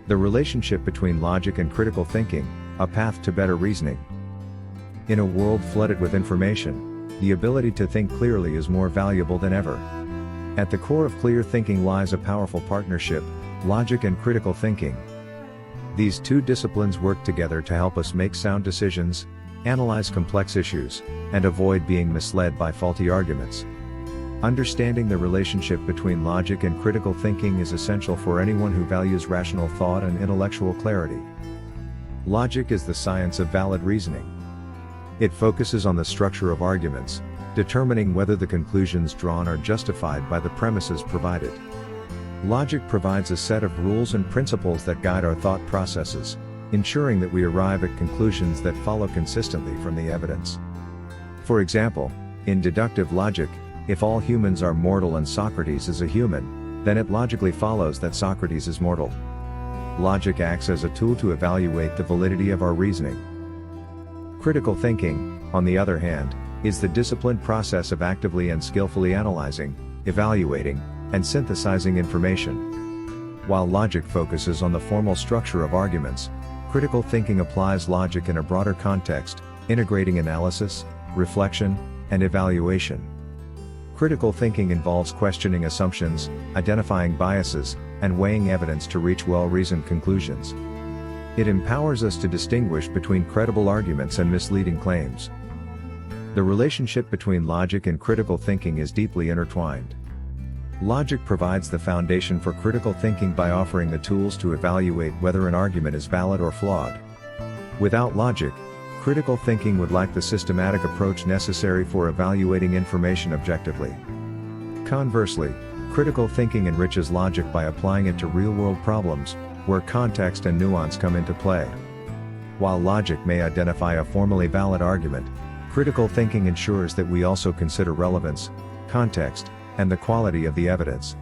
The relationship between logic and critical thinking, a path to better reasoning. In a world flooded with information, the ability to think clearly is more valuable than ever. At the core of clear thinking lies a powerful partnership, logic and critical thinking. These two disciplines work together to help us make sound decisions, analyze complex issues, and avoid being misled by faulty arguments. Understanding the relationship between logic and critical thinking is essential for anyone who values rational thought and intellectual clarity. Logic is the science of valid reasoning. It focuses on the structure of arguments, determining whether the conclusions drawn are justified by the premises provided. Logic provides a set of rules and principles that guide our thought processes, ensuring that we arrive at conclusions that follow consistently from the evidence. For example, in deductive logic, if all humans are mortal and Socrates is a human, then it logically follows that Socrates is mortal. Logic acts as a tool to evaluate the validity of our reasoning. Critical thinking, on the other hand, is the disciplined process of actively and skillfully analyzing, evaluating, and synthesizing information. While logic focuses on the formal structure of arguments, critical thinking applies logic in a broader context, integrating analysis, reflection, and evaluation. Critical thinking involves questioning assumptions, identifying biases, and weighing evidence to reach well-reasoned conclusions. It empowers us to distinguish between credible arguments and misleading claims. The relationship between logic and critical thinking is deeply intertwined. Logic provides the foundation for critical thinking by offering the tools to evaluate whether an argument is valid or flawed. Without logic, critical thinking would lack the systematic approach necessary for evaluating information objectively. Conversely, critical thinking enriches logic by applying it to real-world problems, where context and nuance come into play. While logic may identify a formally valid argument, critical thinking ensures that we also consider relevance, context, and the quality of the evidence.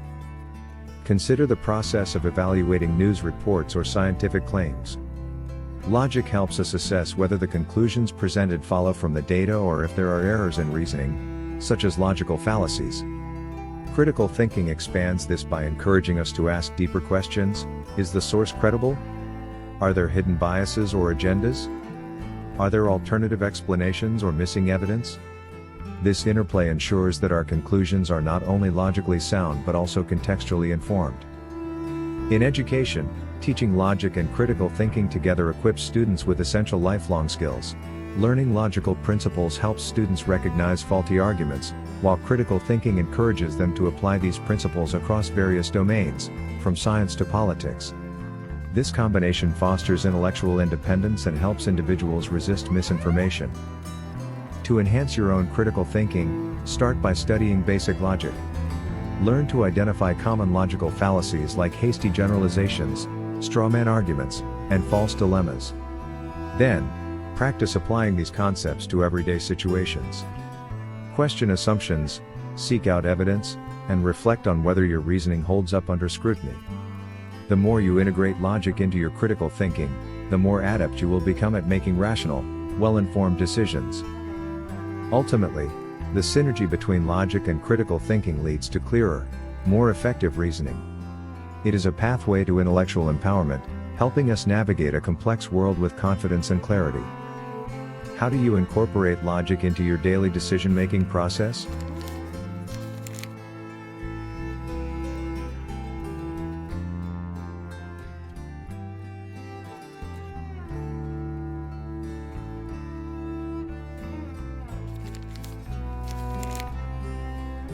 Consider the process of evaluating news reports or scientific claims. Logic helps us assess whether the conclusions presented follow from the data or if there are errors in reasoning, such as logical fallacies. Critical thinking expands this by encouraging us to ask deeper questions. Is the source credible? Are there hidden biases or agendas? Are there alternative explanations or missing evidence? This interplay ensures that our conclusions are not only logically sound but also contextually informed. In education, teaching logic and critical thinking together equips students with essential lifelong skills. Learning logical principles helps students recognize faulty arguments, while critical thinking encourages them to apply these principles across various domains, from science to politics. This combination fosters intellectual independence and helps individuals resist misinformation. To enhance your own critical thinking, start by studying basic logic. Learn to identify common logical fallacies like hasty generalizations, strawman arguments, and false dilemmas. Then, practice applying these concepts to everyday situations. Question assumptions, seek out evidence, and reflect on whether your reasoning holds up under scrutiny. The more you integrate logic into your critical thinking, the more adept you will become at making rational, well-informed decisions. Ultimately, the synergy between logic and critical thinking leads to clearer, more effective reasoning. It is a pathway to intellectual empowerment, helping us navigate a complex world with confidence and clarity. How do you incorporate logic into your daily decision-making process?